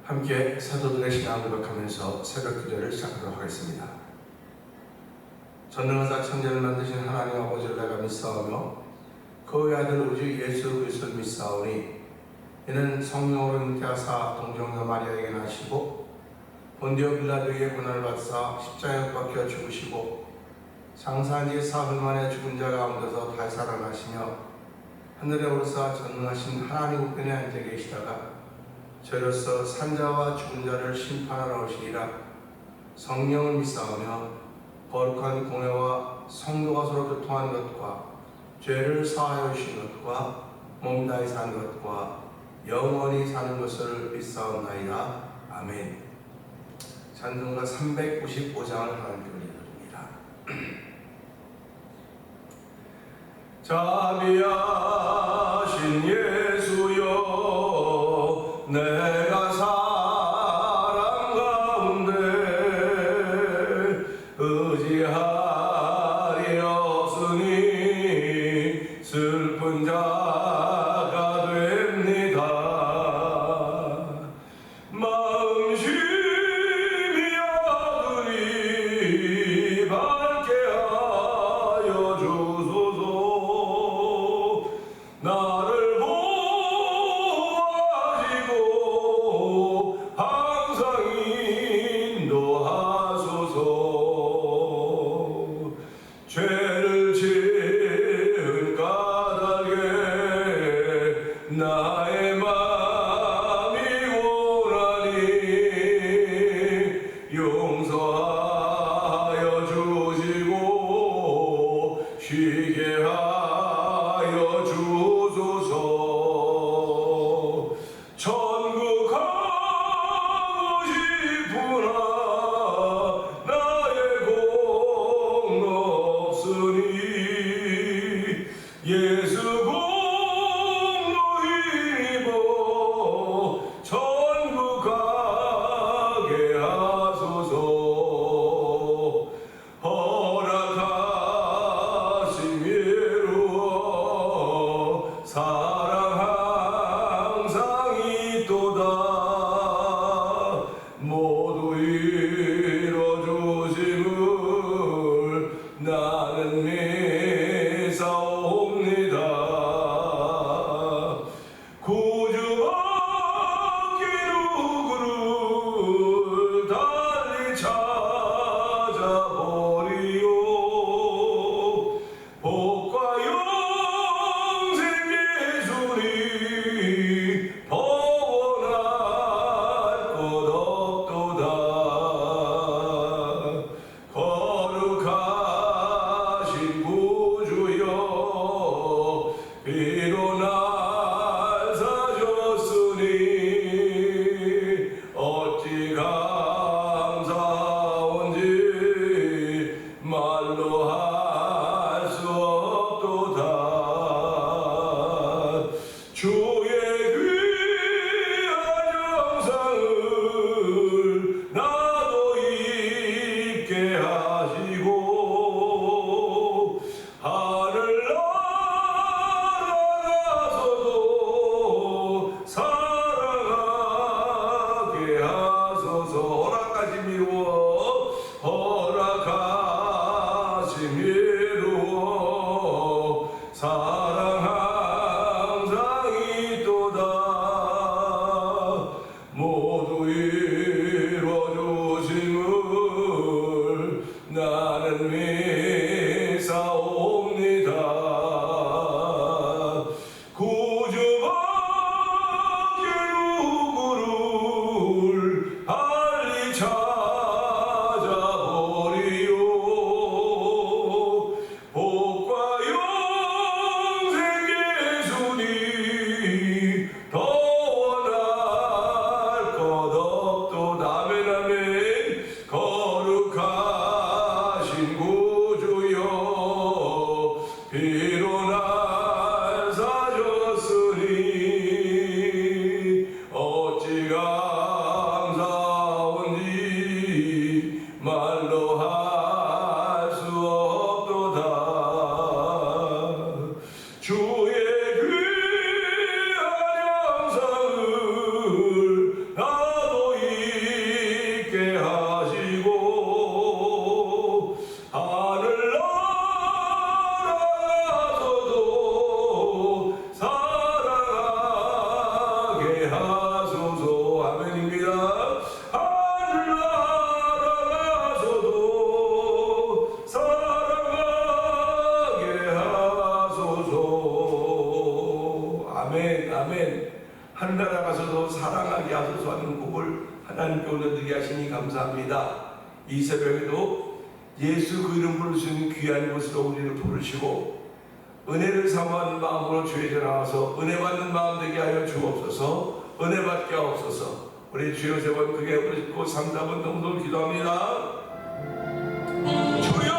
함께 사도들의 신앙을 고백하면서 새벽 기도를 시작하도록 하겠습니다. 전능하사 천지를 만드신 하나님 아버지를 내가 믿사오며 그의 아들 우주 예수 그리스도를 믿사오니 이는 성령으로 잉태하사 동정녀 마리아에게 나시고 본디오 빌라도에게 고난을 받사 십자가에 못 박혀 죽으시고 장사한 지 사흘 만에 죽은 자 가운데서 다시 살아나시며 하늘에 오르사 전능하신 하나님 우편에 앉아 계시다가 저로서 산자와 죽은 자를 심판하러 오시리라. 성령을 믿사오며 거룩한 공회와 성도가 서로 교통하는 것과 죄를 사하여 주신 것과 몸 다해 사는 것과 영원히 사는 것을 믿사옵나이다. 아멘. 찬송가 395장을 하나님께 올려드립니다. 자비하신 예수여 내가 사랑 가운데 의지하리 없으니 슬픈 자가 됩니다. 마음심이 아들이 밝게 하여 주소서. 나를 보아지고 감수하는 복을 하나님께 올려드리게 하시니 감사합니다. 이 새벽에도 예수 그 이름 부를 수 있는 귀한 곳으로 우리를 부르시고 은혜를 사모하는 마음으로 주의 전에 나와서 은혜 받는 마음 되게 하여 주옵소서. 은혜 받게 하옵소서. 우리 주여 세 번 크게 부르시고 3-4번 동동 기도합니다. 주여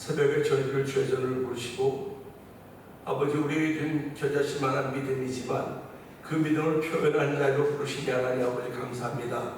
새벽에 저희를 주의 전을 부르시고 아버지 우리에게 준 겨자씨만한 믿음이지만 그 믿음을 표현하는 자리로 부르시니 하나님 아버지 감사합니다.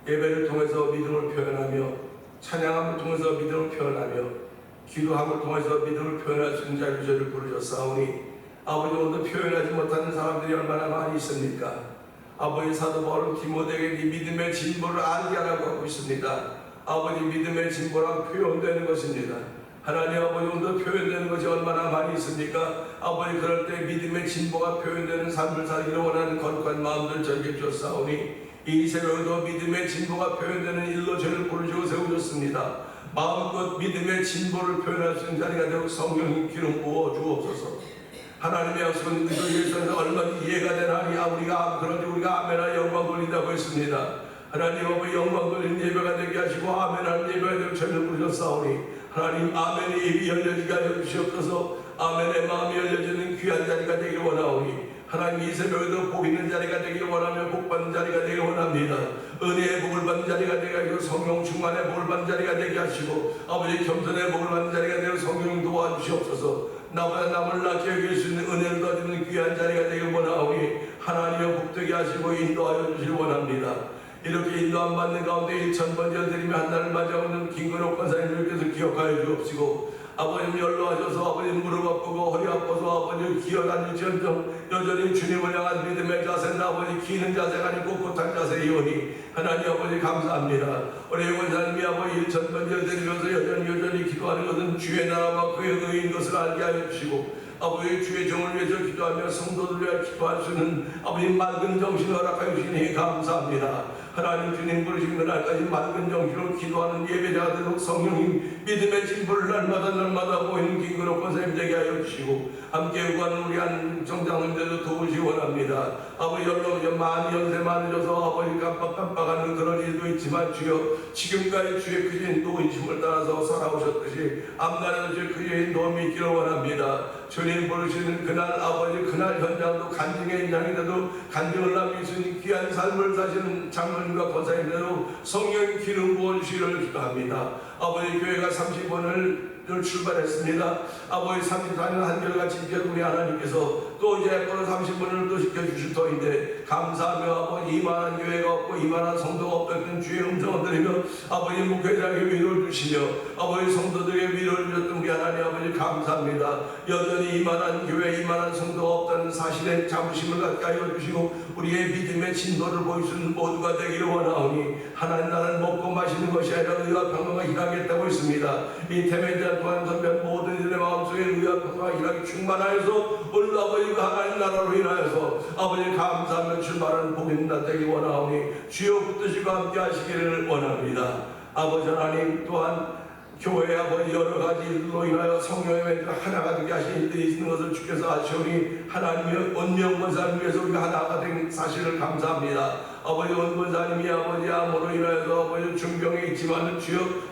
예배를 통해서 믿음을 표현하며 찬양함을 통해서 믿음을 표현하며 기도함을 통해서 믿음을 표현할 수 있는 자리로 저희를 부르셨사오니 아버지 오늘 표현하지 못하는 사람들이 얼마나 많이 있습니까? 아버지 사도 바울은 디모데에게 이 믿음의 진보를 알게 하라고 하고 있습니다. 아버지 믿음의 진보란 표현되는 것입니다. 하나님 아버지 오늘 표현되는 것이 얼마나 많이 있습니까? 아버지 그럴 때 믿음의 진보가 표현되는 삶을 살기를 원하는 거룩한 마음들 저에게 주셨사오니 이 새벽에도 믿음의 진보가 표현되는 일로 저를 부르시고 세우셨습니다. 마음껏 믿음의 진보를 표현할 수 있는 자리가 되고 성령님 기름 부어 주옵소서. 하나님의 약속은 그리스도 예수 안에서 얼마나 이해가 되나니 우리가 그런지 우리가 아멘하 영광 돌린다고 했습니다. 하나님 아버지 영광 돌린 예배가 되게 하시고 아멘하는 예배가 되고 저를 부르셨사오니 하나님 아멘의 입이 열려지게 하여 주시옵소서. 아멘의 마음이 열려지는 귀한 자리가 되기를 원하오니 하나님 이 새벽에도 복 있는 자리가 되기를 원하며 복 받는 자리가 되기를 원합니다. 은혜의 복을 받는 자리가 되게 하시고 성령 충만의 복을 받는 자리가 되게 하시고 아버지 겸손의 복을 받는 자리가 되고 성령 도와주시옵소서. 나보다 남을 낫게 여길 수 있는 은혜를 더주는 귀한 자리가 되기를 원하오니 하나님의 복되게 하시고 인도하여 주시길 원합니다. 이렇게 인도함 받는 가운데 1000번 전드리며 한 달을 맞이하는 김근옥 권사님들께서 기억하여 주옵시고 아버님 연로하셔서 아버님 무릎 아프고 허리 아파서 아버님 기어다니지언정 여전히 주님을 향한 믿음의 자세는 아버지 기는 자세가 아니고 곧한 자세이오니 하나님 아버지 감사합니다. 우리 원사님이 아버지 1000번째 드리면서 여전히 기도하는 것은 주의 나라와 그의 의인 것을 알게 하여 주시고 아버지 주의 종을 위해서 기도하며 성도들을 위해 기도할 수 있는 아버지 맑은 정신을 허락하여 주시니 감사합니다. 하나님 주님 부르신 그날까지 맑은 정신으로 기도하는 예배자가 되도록 성령님 믿음의 진보를 날마다 보이는 기근으로 권사님 되게 하여 주시고 함께 구하는 우리 한 정장님들도 도우시 원합니다. 아버지 연로 많이 연세 많으셔서 아버지 깜빡깜빡하는 그런 일도 있지만 주여 지금까지 주의 크신 노인심을 따라서 살아오셨듯이 앞날에도 주의 크신 도움이 있기를 원합니다. 주님 부르시는 그날 아버지 그날 현장도 간증의 현장인데도 간증을 남길 수 있는 귀한 삶을 사시는 장로님과 권사님들도 성령 기름 부어주시기를 기도합니다. 아버지 교회가 30번을 출발했습니다. 아버지 34년 한결같이 우리 하나님께서 또 이제 앞으로 30번을 또 시켜주실 터인데 감사하며 아버지 이만한 교회가 없고 이만한 성도가 없던 주의 음성을 들으며 아버지 목회자에게 위로를 주시며 아버지 성도들에게 위로를 주셨던 우리 하나님 아버지 감사합니다. 여전히 이만한 교회 이만한 성도가 없다는 사실에 자부심을 갖게 하여 주시고 우리의 믿음의 진도를 보일 수 있는 모두가 되기를 원하오니 하나님 나라는 먹고 마시는 것이 아니라 의와 평강과 희락했다고 했습니다. 이 태매자 또한 선배 모든 이들의 마음속에 의와 평강과 희락이 충만하여서 오늘 아버지가 하나님 나라로 인하여서 아버지 감사하며 출발하는 복인 나 되기 원하오니 주여 붙드시고 함께 하시기를 원합니다. 아버지 하나님 또한 교회 아버지 여러 가지 일로 인하여 성령의 멘트가 하나가 되게 하신 일들이 있는 것을 주께서 아시오니 하나님의 원명권사를 위해서 우리가 하나가 된 사실을 감사합니다. 아버지 원권사님이 아버지 암으로 인하여서 아버지 중병에 있지만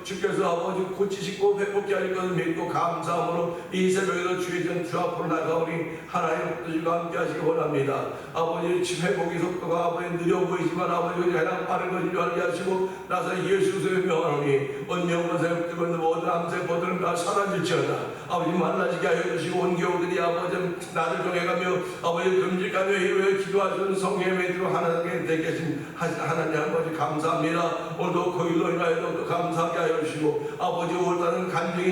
주께서 아버지 고치시고 회복케 하실 것을 믿고 감사함으로 이 새벽에도 주의 전 주 앞으로 나가오니 하나님 뜻과 함께 하시기 원합니다. 아버지 회복의 속도가 아버지 느려 보이지만 아버지 가장 빠른 것인 줄 알게 하시고 나서 예수의 명하노니 원명권사님 뜨거운 모든 암세포들은 다 사라질지어다. 아버지 만나지게 하여 주시고 온 교우들이 아버지 나를 정해가며 아버지 금직하며 이루어 기도하시는 성령의 멘트로 하나님께 되게 하신 하나님 아버지 감사합니다. 오늘도 그 일로 인하여 또 감사하게 하여 주시고 아버지 5월달은 간증이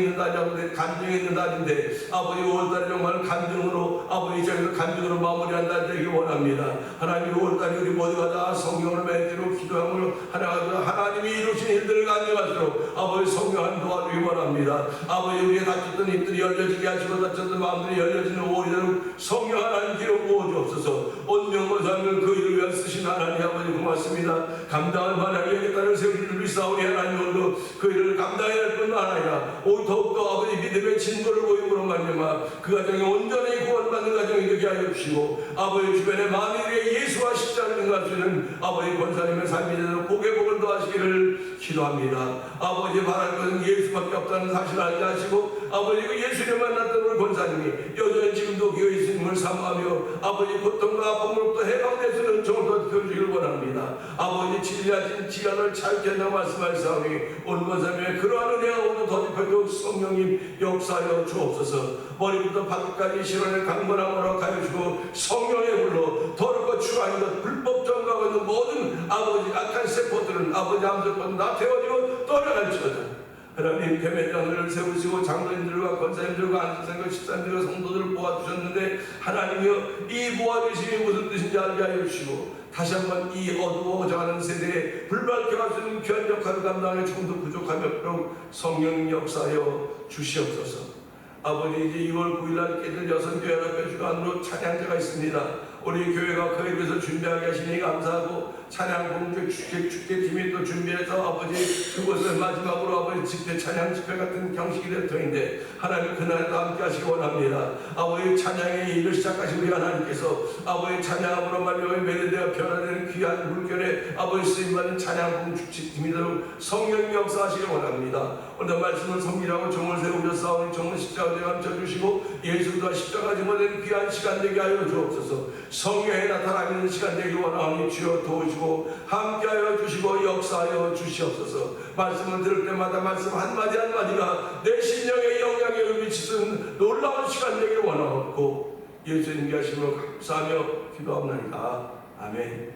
있는 날인데 아버지 5월달에 정말 간증으로 아버지 저희가 간증으로 마무리한 날 되기 원합니다. 하나님 5월달에 우리 모두가 다 성령을 멘트로 기도함으로 하나님이 이루신 일들을 간증할수록 아버지 성령 도와주기 원합니다. 아버지 우리의 닫혔던 입들이 열려지게 하시고 닫혔던 마음들이 열려지는 5월이 되도록 성령 하나님 기로 부어주옵소서. 온명을 살면 그 일을 위한 쓰신 하나님 아버지 고맙습니다. 감당할 만한 여기 따른 세우기를 믿사오니 하나님 오늘도 그 일을 감당해야 할 뿐만 아니라 오늘 더욱더 아버지 믿음의 진보를 보임으로 말미암아 그 가정이 온전히 구원받는 가정이 되게 하여 주시고 아버지 주변의 만일에 예수와 십자가를 응할 수 있는 아버지 권사님의 삶이 되도록 복의 복을 더하시기를 기도합니다. 아버지 바랄 것은 예수밖에 없다는 사실을 알게 하시고 아버지 그 예수를 만났던 우리 권사님이 여전히 지금도 그 예수님을 사모하며 아버지 고통과 아픔으로부터 해방될 수 있는 정도 펴주시기를 원합니다. 아버지 진리하신 지간을 짧게 한다고 말씀하시사오니 온 권사님의 그러한 은혜가 오늘 더딥혀져 성령님 역사하여 주옵소서. 머리부터 발끝까지 실현을 강건함으로 가여주고 성령의 불로 더럽고 추가한 것 불법 정가고 있는 모든 아버지 악한 세포들은 아버지 암세포들은 다 태워지고 떠나갈지어다. 하나님 대면장을 세우시고 장로님들과 권사님들과 안수생과 집사님들과 성도들을 모아주셨는데 하나님이여 이 모아주심이 무슨 뜻인지 알게 하여 주시고 다시 한번 이 어두워져가는 세대에 불밖에 할 수 있는 귀한 역할을 감당하여 조금도 부족하며 성령 역사하여 주시옵소서. 아버지 이제 2월 9일날 깨질 여성교회연합회 주관으로 찬양제가 있습니다. 우리 교회가 그에 비해서 준비하게 하시니 감사하고 찬양 공주 축제팀이 또 준비해서 아버지 그것을 마지막으로 아버지 집회 찬양 집회 같은 형식이 될 터인데 하나님 그날도 함께 하시기 원합니다. 아버지 찬양의 일을 시작하신 우리 하나님께서 아버지 찬양으로 말미암아 매일대가 변화되는 귀한 물결에 아버지 쓰임받는 찬양 공주 축제팀이 되도록 성령 역사하시기 원합니다. 오늘 말씀을 섬기라고 종을 세우셨사오니 종을 십자가에 감춰주시고 예수가 십자가 지모된 귀한 시간 되게 하여 주옵소서. 성령에 나타나는 시간 되기 원하오니 주여 도우시고 함께하여 주시고 역사하여 주시옵소서. 말씀을 들을 때마다 말씀 한마디 한마디가 내 신령의 영향력을 미치는 놀라운 시간 되기를 원하옵고 예수님께 하심으로 감사하며 기도합니다. 아멘.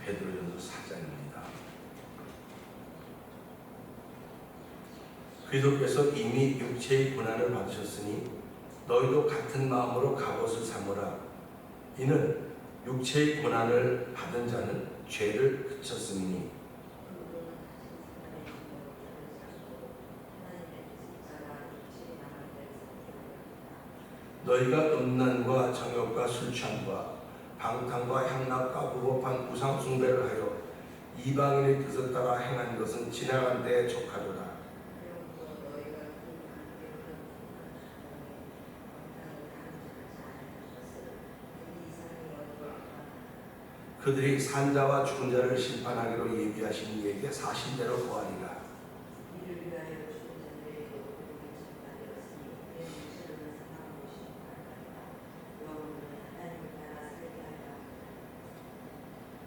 베드로전서 4장입니다. 그리스도께서 이미 육체의 고난을 받으셨으니 너희도 같은 마음으로 갑옷을 삼으라. 이는 육체의 고난을 받은 자는 죄를 그쳤으니 너희가 음란과 정욕과 술 취함과 방탕과 향락과 무법한 우상 숭배를 하여 이방인의 뜻을 따라 행한 것은 지나간 때에 족하도다. 그들이 산자와 죽은 자를 심판하기로 예비하신 이에게 사신대로 구하리라.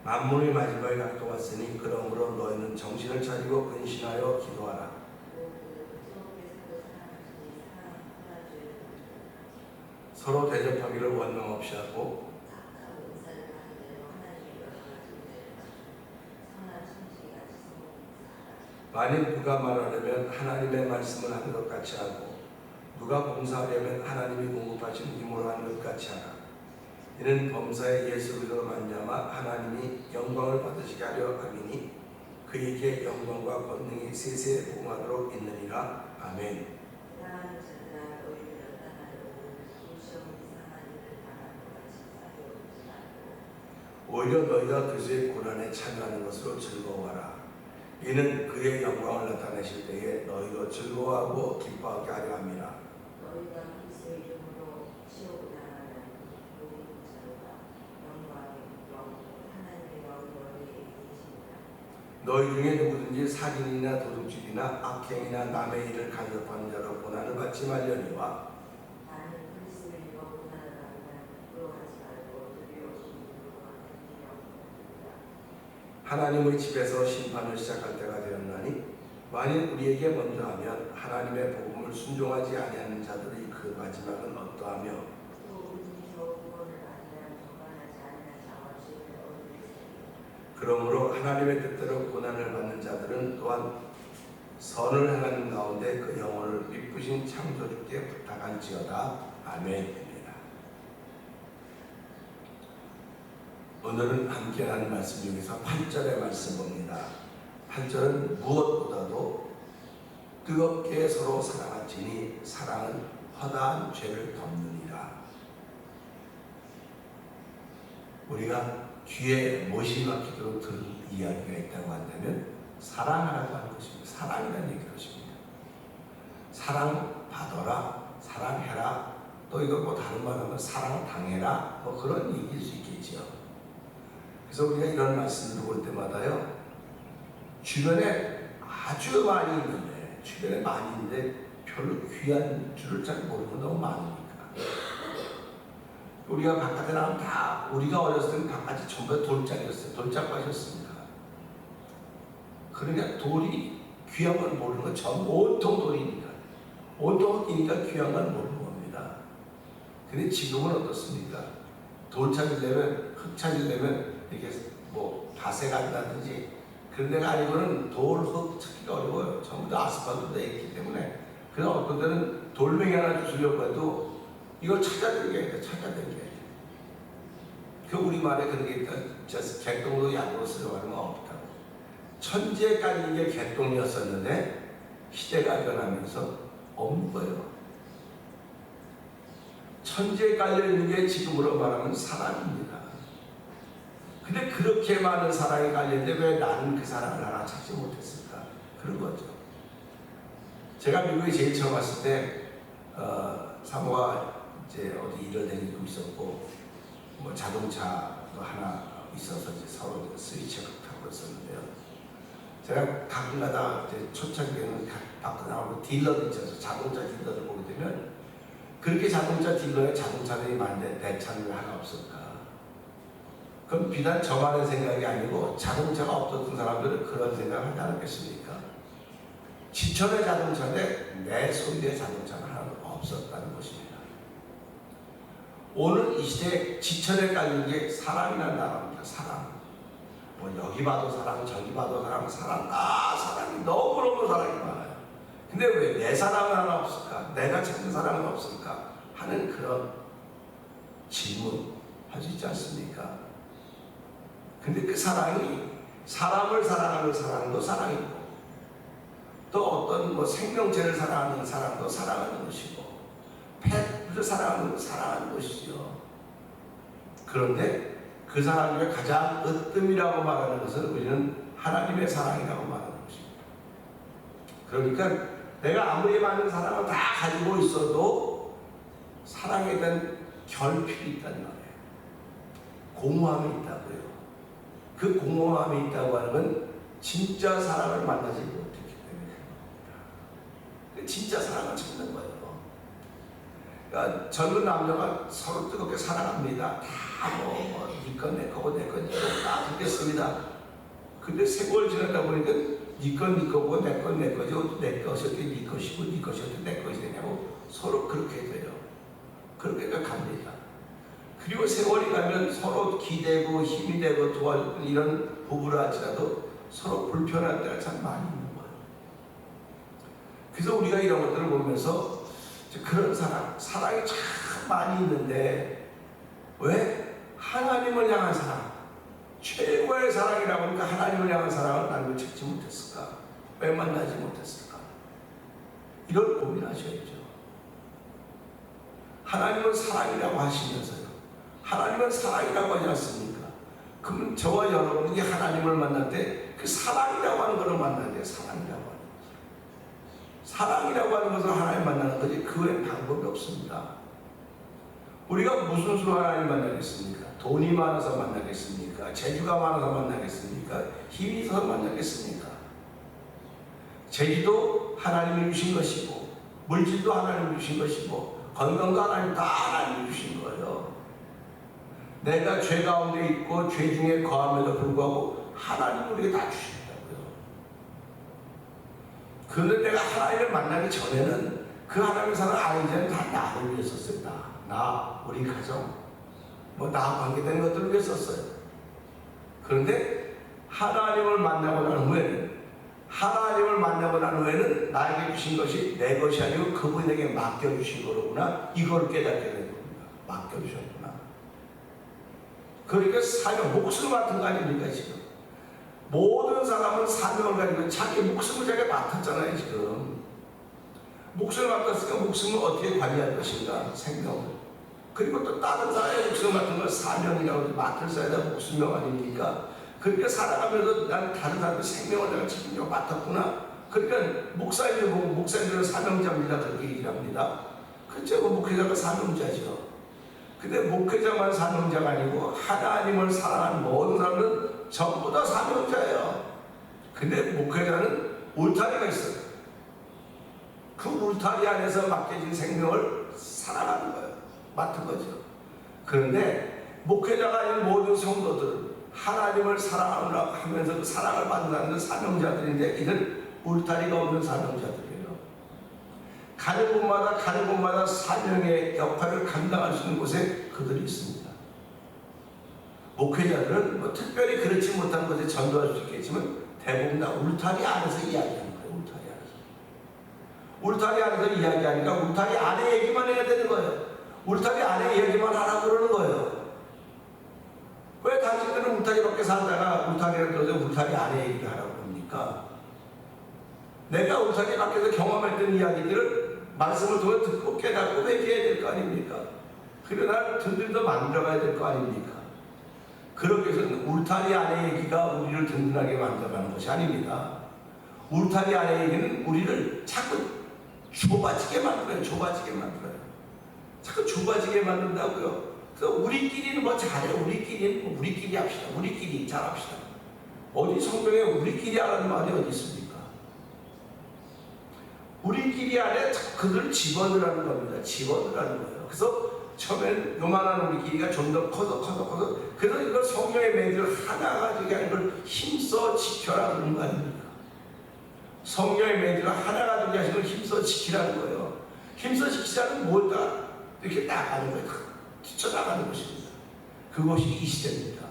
만문의 마지막에 가까웠으니 그러므로 너희는 정신을 차리고 근신하여 기도하라. 서로 대접하기를 원망 없이 하고 만일 누가 말하려면 하나님의 말씀을 하는 것 같이 하고 누가 봉사하려면 하나님이 공급하신 힘으로 하는 것 같이 하라. 이는 범사의 예수 그리스도로 말미암아 하나님이 영광을 받으시게 하려 함이니 그에게 영광과 권능이 세세에 봉하도록 있느니라. 아멘. 오히려 너희가 그리스도의 고난에 참여하는 것으로 즐거워하라. 이는 그의 영광을 나타내실 때에 너희도 즐거워하고 기뻐하게 하려 함이라. 너희 중에 누구든지 살인이나 도둑질이나 악행이나 남의 일을 간섭하는 자로 고난을 받지 말려니와 하나님의 집에서 심판을 시작할 때가 되었나니 만일 우리에게 먼저 하면 하나님의 복음을 순종하지 아니하는 자들의 그 마지막은 어떠하며 그러므로 하나님의 뜻대로 고난을 받는 자들은 또한 선을 행하는 가운데 그 영혼을 미쁘신 창조주께 부탁한지어다. 아멘입니다. 오늘은 함께 하는 말씀 중에서 8절의 말씀 봅니다. 8절은 무엇보다도 뜨겁게 서로 사랑할지니 사랑은 허다한 죄를 덮느니라. 우리가 귀에 못이 막히도록 들은 이야기가 있다고 한다면 사랑하라고 하는 것입니다. 사랑이라는 얘기를 것입니다. 사랑받아라, 사랑해라, 또 이거 뭐 다른 말하면 사랑당해라, 뭐 그런 얘기일 수 있겠죠. 그래서 우리가 이런 말씀을 볼 때마다요, 주변에 아주 많이 있는데, 주변에 많이 있는데 별로 귀한 줄을 잘 모르는 건 너무 많으니까. 우리가 바깥에 나가면 다, 우리가 어렸을 때는 바깥이 전부 다 돌짝이었어요. 돌짝밭이었습니다. 그러니까 돌이 귀한 걸 모르는 건 전부 온통 돌이니까. 온통 흙이니까 귀한 걸 모르는 겁니다. 근데 지금은 어떻습니까? 돌 찾으려면, 흙 찾으려면 이렇게 뭐 밭에 간다든지 그런 데가 아니고는 돌, 흙 찾기가 어려워요. 전부 다 아스팔트로 되어 있기 때문에. 그래서 어떤 때는 돌멩이 하나 주시려고 해도 이걸 찾아다니게 찾아다니게. 그 우리말에 그런 게 있다. 개똥도 약으로 쓰려고 하는 건 없다고. 천지에 깔린 게 개똥이었었는데 시대가 변하면서 없는 거예요. 천지에 깔려 있는 게 지금으로 말하면 사랑입니다. 근데 그렇게 많은 사랑이 깔렸는데 왜 나는 그 사랑을 하나 찾지 못했을까? 그런 거죠. 제가 미국에 제일 처음 왔을 때 사모가 이제 어디 일을 다니고 있었고 뭐 자동차도 하나 있어서 이제 서로 스위치를 타고 있었는데요. 제가 가끔가다 이제 초창기에는 밖에 나오고 딜러도 있어서 자동차 딜러를 보게 되면 그렇게 자동차 딜러에 자동차들이 많은데 대차는 하나 없을까? 그럼 비단 저만의 생각이 아니고 자동차가 없었던 사람들은 그런 생각을 하지 않았겠습니까? 지천의 자동차인데 내 소유의 자동차는 하나도 없었다는 것입니다. 오늘 이 시대에 지천에 깔린 게 사랑이라는 단어입니다. 사랑. 뭐 여기 봐도 사랑, 저기 봐도 사랑, 사랑, 사랑이 너무너무 사랑이 많아요. 근데 왜 내 사랑은 하나 없을까? 내가 찾는 사랑은 없을까? 하는 그런 질문 할 수 있지 않습니까? 근데 그 사랑이 사람을 사랑하는 사랑도 사랑이고 또 어떤 뭐 생명체를 사랑하는 사랑도 사랑하는 것이고 펫을 사랑하는 것도 사랑하는 것이죠. 그런데 그 사랑 중에 가장 으뜸이라고 말하는 것은 우리는 하나님의 사랑이라고 말하는 것입니다. 그러니까 내가 아무리 많은 사랑을 다 가지고 있어도 사랑에 대한 결핍이 있다는 말이에요. 공허함이 있다고요. 그 공허함이 있다고 하는 건 진짜 사랑을 만나지 못했기 때문에 진짜 사랑을 찾는 거예요. 그러니까 젊은 남녀가 서로 뜨겁게 사랑합니다. 다뭐 니꺼 내 거고 내 거 내 거 다 듣겠습니다. 근데 세월 지나다 보니까 니꺼 니 거고 내 거 내 거죠. 내 것이어도 니 것이고 니 것이어도 내 것이 되냐고 서로 그렇게 돼요. 그렇게 갑니다. 그리고 세월이 가면 서로 기대고 힘이 되고 도와주고 이런 부부라 할지라도 서로 불편할 때가 참 많이 있는 거예요. 그래서 우리가 이런 것들을 보면서 그런 사랑이 참 많이 있는데 왜 하나님을 향한 사랑, 최고의 사랑이라고 하니까 하나님을 향한 사랑을 나를 찾지 못했을까? 왜 만나지 못했을까? 이걸 고민하셔야죠. 하나님은 사랑이라고 하시면서요. 하나님은 사랑이라고 하지 않습니까? 그러면 저와 여러분이 하나님을 만날 때 그 사랑이라고 하는 것을 만나야 돼요. 사랑이라고 하는 것. 사랑이라고 하는 것을 하나님 만나는 거지 그 외엔 방법이 없습니다. 우리가 무슨 수로 하나님 만나겠습니까? 돈이 많아서 만나겠습니까? 재주가 많아서 만나겠습니까? 힘이 있어서 만나겠습니까? 재주도 하나님이 주신 것이고 물질도 하나님이 주신 것이고 건강도 하나님 다 하나님이 주신 거예요. 내가 죄 가운데 있고 죄 중에 거함에도 불구하고 하나님이 우리에게 다 주신다고요. 그런데 내가 하나님을 만나기 전에는 그 하나님의 사랑 아는 자는 다 나를 위해 썼어요. 나, 우리 가정, 뭐 나와 관계된 것들을 위해 썼어요. 그런데 하나님을 만나고 난 후에는 나에게 주신 것이 내 것이 아니고 그분에게 맡겨주신 거로구나. 이걸 깨닫게 된 겁니다. 맡겨주셨구나. 그러니까 사명, 목숨 같은 거 아닙니까 지금? 모든 사람은 사명을 가지고 자기 목숨을 자기가 맡았잖아요 지금. 목숨을 맡았으니까 목숨을 어떻게 관리할 것인가, 생명을. 그리고 또 다른 사람의 목숨을 맡은 건 사명이라고 맡을 사야다 목숨명 아닙니까? 그러니까 살아가면서 난 다른 사람의 생명을 내가 책임지고 맡았구나. 그러니까 목사님을 보고 목사님들은 사명자입니다 그렇게 얘기를 합니다. 그렇죠. 목회자가 사명자죠. 근데 목회자만 사명자가 아니고 하나님을 사랑하는 모든 사람은 전부 다 사명자예요. 근데 목회자는 울타리가 있어요. 그 울타리 안에서 맡겨진 생명을 사랑하는 거예요. 맡은 거죠. 그런데 목회자가 아닌 모든 성도들 하나님을 사랑하느라 하면서 그 사랑을 받는다는 사명자들인데 이들 울타리가 없는 사명자들이에요. 가는 곳마다 사명의 역할을 감당할 수 있는 곳에 그들이 있습니다. 목회자들은 뭐 특별히 그렇지 못한 곳에 전도할 수 있겠지만 대부분 다 울타리 안에서 이야기하는 거예요. 울타리 안에서 이야기하니까 울타리 안에 얘기만 해야 되는 거예요. 울타리 안에 얘기만 하라고 그러는 거예요. 왜 당신들은 울타리 밖에 살다가 울타리를 들어서 울타리 안에 얘기를 하라고 합니까? 내가 울타리 밖에서 경험했던 이야기들을 말씀을 통해 듣고 깨닫고 회개해야 될 거 아닙니까? 그러나 든든히 만들어가야 될 거 아닙니까? 그렇게 해서 울타리 안의 얘기가 우리를 든든하게 만들어가는 것이 아닙니다. 울타리 안의 얘기는 우리를 자꾸 좁아지게 만들어요. 자꾸 좁아지게 만든다고요. 그래서 우리끼리는 뭐 잘해요. 우리끼리 합시다. 우리끼리 잘합시다. 어디 성경에 우리끼리 하라는 말이 어디 있습니까? 우리끼리 안에 그들을 집어넣으라는 겁니다. 집어넣으라는 거예요. 그래서 처음엔 요만한 우리끼리가 좀 더 커서 그래서 이걸 성경의 맹세를 하나가 되게 하는 걸 힘써 지켜라 그런 거 아닙니까? 성경의 맹세를 하나가 되게 하시는 걸 힘써 지키라는 거예요. 힘써 지키자는 뭘까? 이렇게 나가는 거예요. 뛰쳐나가는 것입니다. 그것이 이 시대입니다.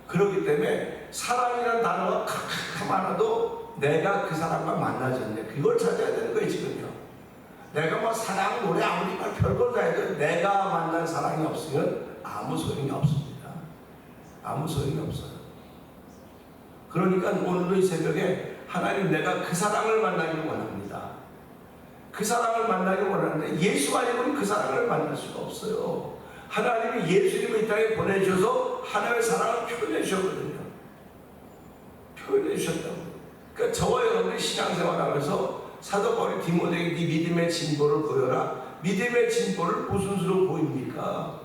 그렇기 때문에 사랑이라는 단어가 칵칵 많아도 내가 그 사람과 만나졌네. 그걸 찾아야 되는 거예요, 지금요. 내가 뭐 사랑, 노래 아무리 막 별걸 다 해도 내가 만난 사랑이 없으면 아무 소용이 없습니다. 아무 소용이 없어요. 그러니까 오늘도 이 새벽에 하나님, 내가 그 사랑을 만나기를 원합니다. 그 사랑을 만나기를 원하는데 예수 아니고는 그 사랑을 만날 수가 없어요. 하나님이 예수님을 이 땅에 보내주셔서 하나님의 사랑을 표현해 주셨거든요. 표현해 주셨다고. 그러니까 저와 여러분이 신앙생활하면서 사도 바울이 디모데에게 네 믿음의 진보를 보여라. 믿음의 진보를 무슨 수로 보입니까?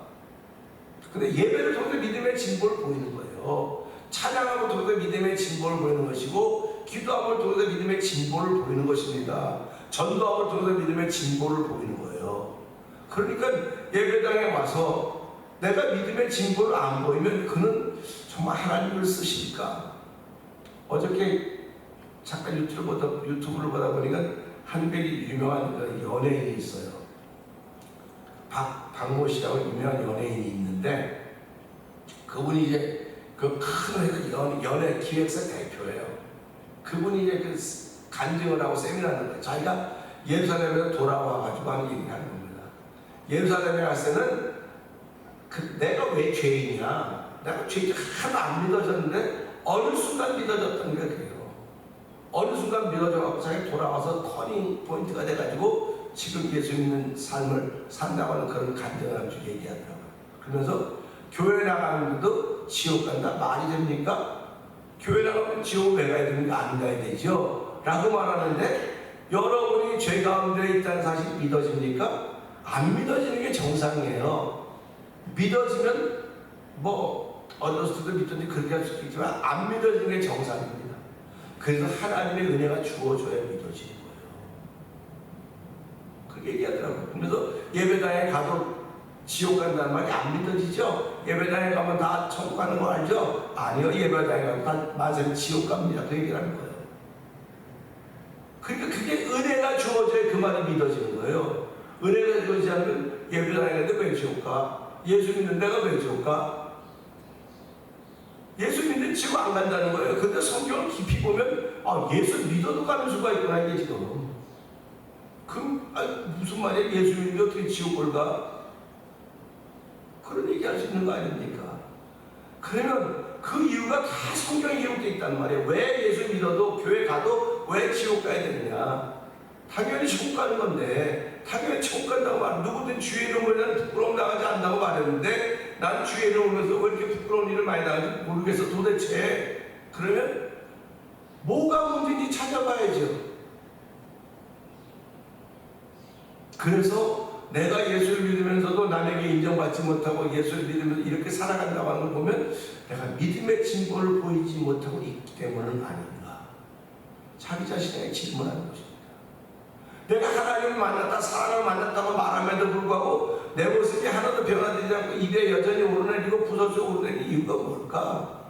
근데 예배를 통해서 믿음의 진보를 보이는 거예요. 찬양함을 통해서 믿음의 진보를 보이는 것이고, 기도함을 통해서 믿음의 진보를 보이는 것입니다. 전도함을 통해서 믿음의 진보를 보이는 거예요. 그러니까 예배당에 와서 내가 믿음의 진보를 안 보이면 그는 정말 하나님을 쓰실까? 어저께 잠깐 유튜브를 보다 보니까 한국에 유명한 연예인이 있어요. 박모 씨라고 유명한 연예인이 있는데, 그분이 이제 그 큰 연예 기획사 대표예요. 그분이 이제 그 간증을 하고 세미나를 하는데, 자기가 예루살렘에서 돌아와가지고 하는 얘기를 하는 겁니다. 예루살렘에 갔을 때는 내가 왜 죄인이야? 내가 죄인이 하나도 안 믿어졌는데 어느 순간 믿어졌던 게 그래요. 어느 순간 믿어져갖고 자기 돌아와서 터닝 포인트가 돼가지고 지금 예수 믿는 삶을 산다고 하는 그런 간증을 아주 얘기하더라고요. 그러면서 교회 나가는데도 지옥 간다? 말이 됩니까? 교회 나가면 지옥 왜 가야 됩니까? 안 가야 되죠? 라고 말하는데, 여러분이 죄 가운데 있다는 사실 믿어집니까? 안 믿어지는 게 정상이에요. 믿어지면 뭐 어렸을 때도 믿던지 그렇게 할 수도 있지만 안 믿어지는 게 정상입니다. 그래서 하나님의 은혜가 주어져야 믿어지는 거예요. 그렇게 얘기하더라고요. 그래서 예배당에 가도 지옥 간다는 말이 안 믿어지죠? 예배당에 가면 다 천국 가는 거 알죠? 아니요, 예배당에 가면 다 만세 지옥 갑니다. 그 얘기를 하는 거예요. 그러니까 그게 은혜가 주어져야 그 말이 믿어지는 거예요. 은혜가 주어지지 않으면 예배당에 가는데 왜 지옥 가? 예수 믿는 데가 왜 지옥 가? 예수 믿는 지옥 안 간다는 거예요. 근데 성경을 깊이 보면 예수 믿어도 가는 수가 있구나, 이게 지금. 그럼 무슨 말이야? 예수 믿는데 어떻게 지옥을 가? 그런 얘기 할 수 있는 거 아닙니까? 그러면 그 이유가 다 성경에 기록되어 있단 말이에요. 왜 예수 믿어도 교회 가도 왜 지옥 가야 되느냐? 당연히 지옥 가는 건데, 당연히 지옥 간다고 말, 누구든 주의 이름으로 나는 부끄러움 당하지 않는다고 말했는데, 난 주의 이름으로 해서 왜 이렇게 부끄러운 일을 많이 당하는지 모르겠어 도대체. 그러면 뭐가 문제인지 찾아봐야죠. 그래서 내가 예수를 믿으면서도 남에게 인정받지 못하고 예수를 믿으면서 이렇게 살아간다고 하는 걸 보면 내가 믿음의 진보를 보이지 못하고 있기 때문은 아닌가. 자기 자신에게 질문하는 것입니다. 내가 하나님을 만났다, 사랑을 만났다고 말함에도 불구하고 내 모습이 하나도 변화되지 않고 입에 여전히 오르내리고 부서져 오르내리는 이유가 뭘까?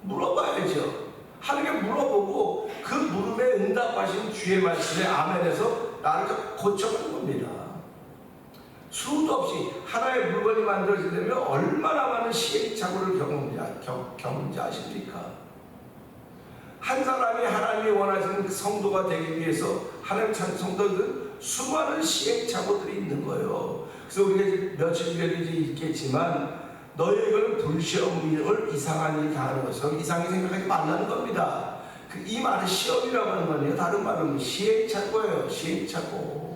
물어봐야죠. 하나님께 물어보고 그 물음에 응답하신 주의 말씀에 아멘해서 나를 고쳐가는 겁니다. 수도 없이 하나의 물건이 만들어지려면 얼마나 많은 시행착오를 겪는지 아십니까? 한 사람이 하나님이 원하시는 성도가 되기 위해서 하나님 찾는 성도들은 수많은 시행착오들이 있는 거예요. 그래서 우리가 며칠 전에 있겠지만 너희에게는 불시험을 이상한 일이 당하는 것처럼 이상하게 생각하지 말라는 겁니다. 이 말은 시험이라고 하는 거예요. 다른 말은 시행착오예요. 시행착오.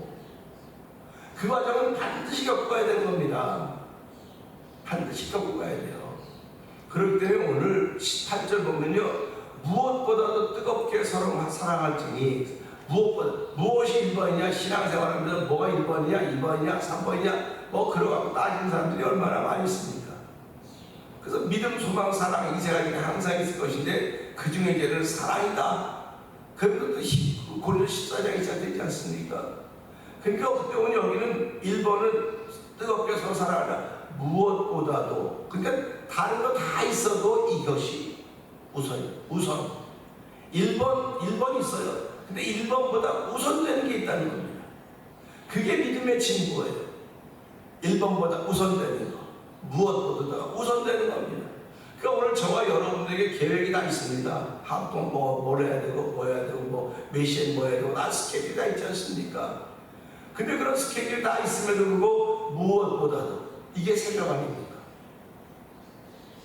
그 과정은 반드시 겪어야 되는 겁니다. 반드시 겪고 가야 돼요. 그렇기 때문에 오늘 18절 보면요, 무엇보다도 뜨겁게 서로 사랑할지니, 무엇이 1번이냐, 신앙생활하면서 뭐가 1번이냐, 2번이냐, 3번이냐 뭐 그러고 따지는 사람들이 얼마나 많이 있습니까? 그래서 믿음, 소망, 사랑 이 세 가지가 항상 있을 것인데 그 중에 이제는 사랑이다. 그것도 고린도서 14장에 시작되지 않습니까? 그러니까 어떻게 보면 여기는 1번은 뜨겁게 서로 사랑하라. 무엇보다도, 그러니까 다른 거 다 있어도 이것이 우선 1번 있어요. 근데 1번보다 우선되는 게 있다는 겁니다. 그게 믿음의 진보예요. 1번보다 우선되는 거, 무엇보다도 우선되는 겁니다. 그러니까 오늘 저와 여러분들에게 계획이 다 있습니다. 하루 동안 뭘 해야 되고 뭐 해야 되고 몇 시에 뭐 해야 되고 다 스케줄이 다 있지 않습니까? 근데 그런 스케줄이 다 있음에도 불구하고 무엇보다도 이게 새벽 아닙니까?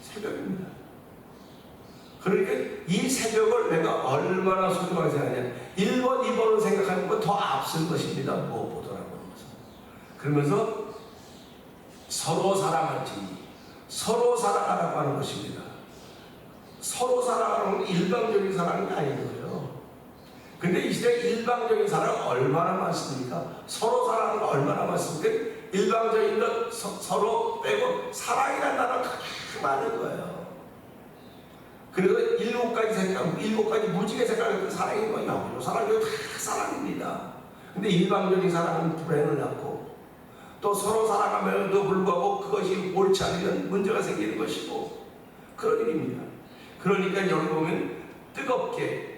새벽입니다. 그러니까 이 새벽을 내가 얼마나 소중하게 생각하냐. 1번, 2번을 생각하는 건 더 앞선 것입니다. 무엇보다라고 하는 것은. 그러면서 서로 사랑할지, 서로 사랑하라고 하는 것입니다. 서로 사랑하는 건 일방적인 사랑이 아니고요. 근데 이 시대에 일방적인 사랑 얼마나 많습니까? 서로 사랑하는 거 얼마나 많습니까? 일방적인 것 서로 빼고 사랑이라는 단어가 그렇게 많은 거예요. 그래서 7가지 색깔, 7가지 무지개 색깔 같은 사랑이 거의 나오죠. 사랑이 다 사랑입니다. 근데 일방적인 사랑은 불행을 낳고 또 서로 사랑하면도 불구하고 그것이 옳지 않으면 문제가 생기는 것이고 그런 일입니다. 그러니까 여기 보면 뜨겁게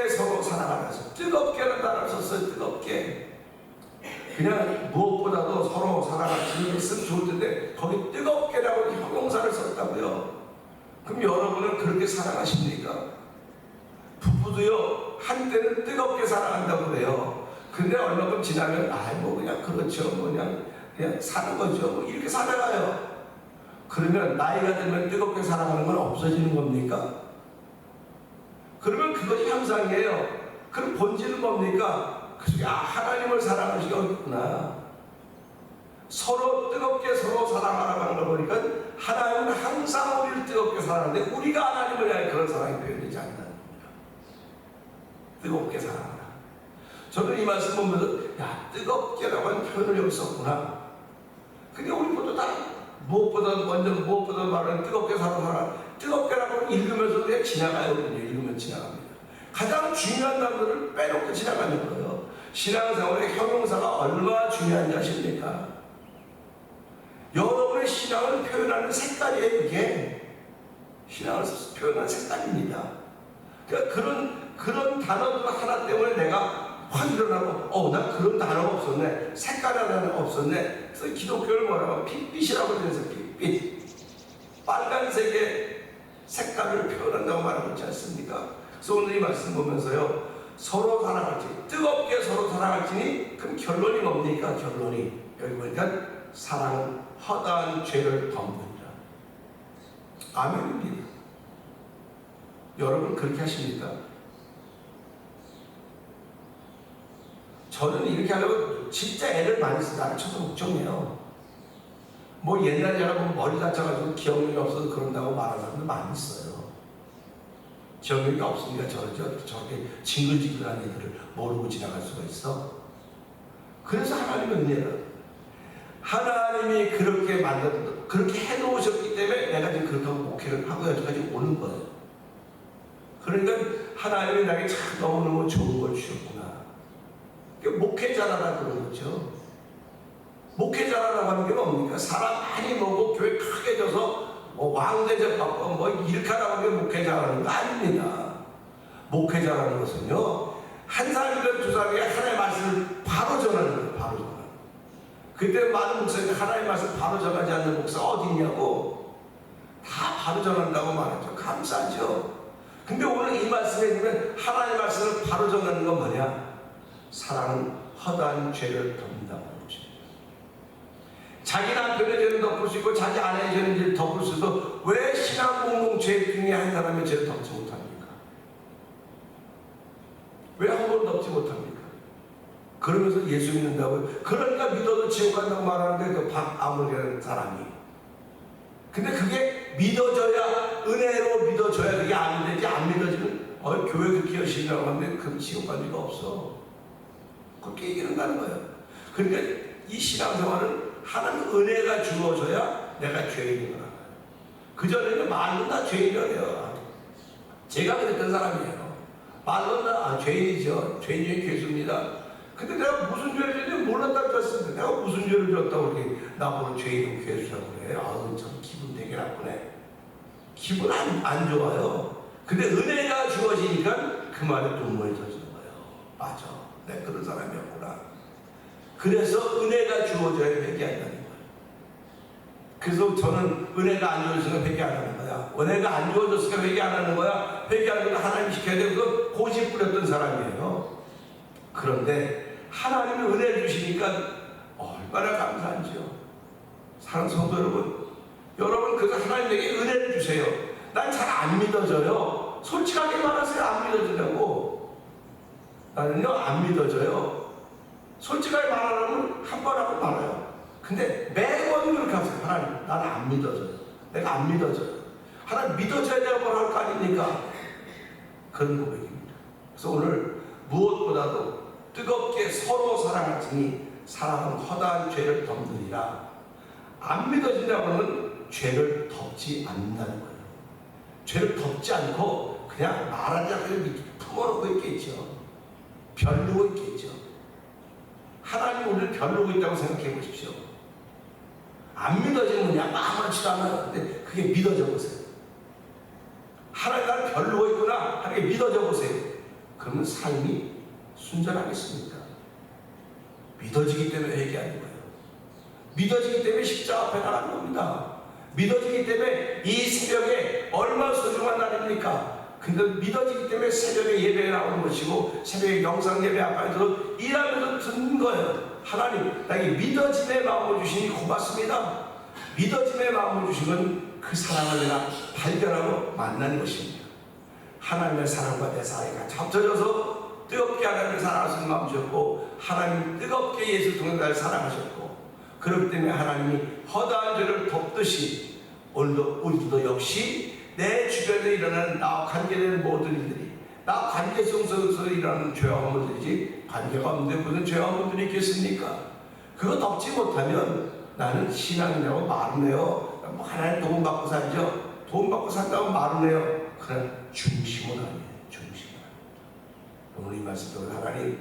서로 사랑하면서 뜨겁게라는 단어를 썼어요. 뜨겁게. 그냥 무엇보다도 서로 사랑하는 있으면 좋을 텐데 거기 뜨겁게라고 형용사를 썼다고요. 그럼 여러분은 그렇게 사랑하십니까? 부부도요 한때는 뜨겁게 사랑한다고 그래요. 근데 얼마큼 지나면 뭐 그냥 그렇죠, 그냥 사는 거죠, 이렇게 살아가요. 그러면 나이가 들면 뜨겁게 사랑하는 건 없어지는 겁니까? 그러면 그것이 향상이에요. 그럼 본질은 뭡니까? 그게 하나님을 사랑하시겠구나. 서로 뜨겁게 서로 사랑하라고 하는 걸 보니까 하나님은 항상 우리를 뜨겁게 사랑하는데 우리가 하나님을 향해 그런 사랑이 표현되지 않는다는 겁니다. 뜨겁게 사랑하라. 저는 이 말씀 보면서 뜨겁게라고 하는 표현을 여기 썼구나. 근데 우리 모두 다 무엇보다 말하는 뜨겁게 사랑하라. 뜨겁게라고 읽으면서 그냥 지나가요. 읽으면 지나갑니다. 가장 중요한 단어를 빼놓고 지나가는 거예요. 신앙생활의 형용사가 얼마나 중요한지 아십니까? 여러분의 신앙을 표현하는 색깔이에요. 이게 신앙을 표현하는 색깔입니다. 그러니까 그런 단어들 하나 때문에 내가 확 일어나고 나 그런 단어가 없었네, 색깔이라는 단어가 없었네. 그래서 기독교를 뭐라고 빛이라고 그러면서 빛 빨간색의 색깔을 표현한다고 말하고 있지 않습니까? 그래서 오늘 이 말씀 보면서요, 서로 사랑할지, 뜨겁게 서로 사랑할지니, 그럼 결론이 뭡니까? 결론이 여기 보니까 사랑은 허다한 죄를 덮는다. 아멘입니다. 여러분 그렇게 하십니까? 저는 이렇게 하려고 진짜 애를 많이 쓰다. 나를 쳐서 걱정해요. 뭐 옛날에 제가 머리 다쳐가지고 기억력이 없어서 그런다고 말하는 사람들 많이 있어요. 기억력이 없으니까 저렇게 징글징글한 애들을 모르고 지나갈 수가 있어. 그래서 하나님의 은혜라. 하나님이 그렇게 그렇게 해놓으셨기 때문에 내가 지금 그렇게 하고 목회를 하고 여기까지 오는 거예요. 그러니까 하나님이 나에게 참 너무너무 좋은 걸 주셨구나. 목회자라고 그런 거죠. 목회자라고 하는 게 뭡니까? 사람 많이 모고 교회 크게 져서 왕대접 받고 이렇게 하라고 하는 게 목회자라는 거 아닙니다. 목회자라는 것은요, 한 사람이든 두 사람이 하나님의 말씀을 바로 전하는 거예요. 바로 전하는 거예요. 그때 많은 목사님이 하나님의 말씀을 바로 전하지 않는 목사가 어디 있냐고, 다 바로 전한다고 말하죠. 감사하죠. 근데 오늘 이 말씀에 보면 하나님의 말씀을 바로 전하는 건 뭐냐? 사랑은 허다한 죄를 덮는다고 하는 것입니다. 자기 남편의 죄를 덮을 수 있고 자기 아내의 죄를 덮을 수도 왜 신앙 공동체 중에 한 사람의 죄를 덮지 못합니까? 왜 한 번 덮지 못합니까? 그러면서 예수 믿는다고요? 그러니까 믿어도 지옥 간다고 말하는데 그 박아무리라는 사람이, 근데 그게 믿어져야, 은혜로 믿어져야 그게 안 되지. 안 믿어지면 교회 그렇게 열심히 나가는데 그럼 지옥 갈 리가 없어. 그렇게 얘기한다는 거예요. 그러니까 이 신앙생활은 하나님 은혜가 주어져야 내가 죄인인 거라. 그전에는 말로 다 죄인이래요. 제가 그랬던 사람이에요. 말로 다 죄인이죠. 죄인 중에 괴수입니다. 근데 내가 무슨 죄를 졌는지 몰랐다고 했습니다. 내가 무슨 죄를 졌다고 그렇게 나보고 죄인은 괴수라고 그래. 아우 참 기분 되게 나쁘네. 기분 안 좋아요. 근데 은혜가 주어지니까 그 말에 눈물이 터지는 거예요. 맞아. 내가 그런 사람이었구나. 그래서 은혜가 주어져야 회개한다는 거예요. 그래서 저는 은혜가 안 주어졌으니까 회개 안 하는 거야. 은혜가 안 주어졌으니까 회개 안 하는 거야. 회개하는 건 하나님 시켜야 되고 그건 고집 부렸던 사람이에요. 그런데 하나님이 은혜를 주시니까 얼마나 감사한지요. 사랑하는 성도 여러분 그래서 하나님에게 은혜를 주세요. 난 잘 안 믿어져요. 솔직하게 말하세요. 안 믿어지냐고. 나는요 안 믿어져요. 솔직하게 말하려면 한 번 하고 말아요. 근데 매번 그렇게 하세요. 하나님 나는 안 믿어져요. 내가 안 믿어져요. 하나님 믿어져야 내가 뭘 할 거 아닙니까? 그런 고백입니다. 그래서 오늘 무엇보다도 뜨겁게 서로 사랑하시니 사랑은 허다한 죄를 덮느니라. 안 믿어진다고는 죄를 덮지 않는다는 거예요. 죄를 덮지 않고 그냥 말하지 않고 품어놓고 있겠죠. 별르고 있겠죠. 하나님 우리를 별르고 있다고 생각해 보십시오. 안 믿어지면 그냥 아무렇지도 않아요. 근데 그게 믿어져 보세요. 하나님 나를 별르고 있구나 하는 게 믿어져 보세요. 그러면 삶이 순전하겠습니까? 믿어지기 때문에 회개하는 거예요. 믿어지기 때문에 십자가 앞에 나가는 겁니다. 믿어지기 때문에 이 새벽에 얼마나 소중한 날입니까? 근데 믿어지기 때문에 새벽에 예배에 나오는 것이고 새벽에 영상 예배 앞에서 일하면서 듣는 거예요. 하나님 나에게 믿어짐의 마음을 주시니 고맙습니다. 믿어짐의 마음을 주신 건 그 사랑을 내가 발견하고 만난 것입니다. 하나님의 사랑과 내 사이가 합쳐져서 뜨겁게 하나님을 사랑하시는 마음 주셨고 하나님 뜨겁게 예수 통해 나를 사랑하셨고 그렇기 때문에 하나님이 허다한 죄를 덮듯이 오늘도 우리도 역시 내 주변에 일어나는 나와 관계되는 모든 일들이 나와 관계성 속에서 일어나는 죄와 허물들이지 관계가 없는데 무슨 죄와 허물들이 있겠습니까? 그거 덮지 못하면 나는 신앙이냐고 말은 해요. 뭐 하나님 돈 받고 살죠. 돈 받고 산다고 말은 해요. 그러나 중심은 아니에요. 중심은 아니에요. 오늘 이 말씀도 하나님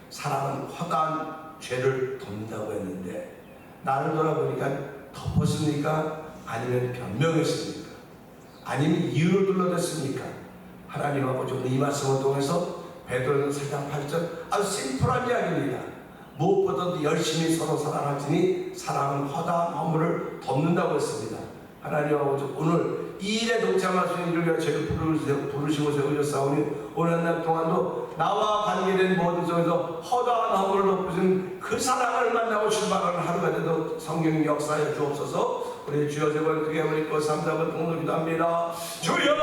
사랑은 허다한 죄를 덮는다고 했는데 나를 돌아보니까 덮었습니까? 아니면 변명했습니까? 아니면 이유를 둘러댔습니까? 하나님 아버지 오늘 이 말씀을 통해서 베드로전서 4장 8절 아주 심플한 이야기입니다. 무엇보다도 열심히 서로 사랑하시니 사랑은 허다한 허물을 덮는다고 했습니다. 하나님 아버지 오늘 이 일에 동참하시는 이를 위하여 저를 부르시고 세우셨사오니 오늘 한 날 동안도 나와 관계된 모든 속에서 허다한 허물을 덮으신 그 사랑을 만나고 출발하는 하루가 되도록 성령 역사에 주옵소서. 우리 주여 세 번 크게 올리고 3, 4번 통독기도 합니다. 주여